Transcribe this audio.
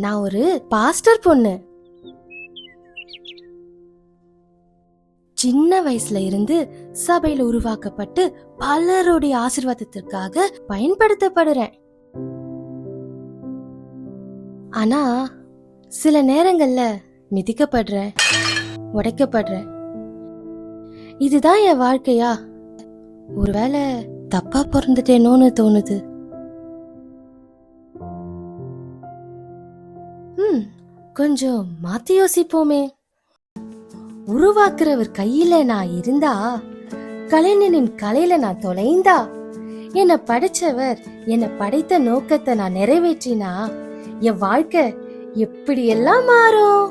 நான் ஒரு பாஸ்டர் பொண்ணு. சின்ன வயசுல இருந்து சபையில உருவாக்கப்பட்டு பலருடைய ஆசீர்வாதத்திற்காக பயன்படுத்தப்படுறேன். ஆனா சில நேரங்கள்ல மிதிக்கப்படுறேன், உடைக்கப்படுறேன். இதுதான் என் வாழ்க்கையா? ஒருவேளை தப்பா பிறந்துட்டேனோன்னு தோணுது. கொஞ்சம் மாத்தி யோசிப்போமே. உருவாக்குறவர் கையில நான் இருந்தா, கலைஞனின் கலையில நான் தொலைந்தா, என்னை படைச்சவர் என்னை படைத்த நோக்கத்தை நான் நிறைவேற்றினா, என் வாழ்க்கை எப்படி எல்லாம் மாறும்.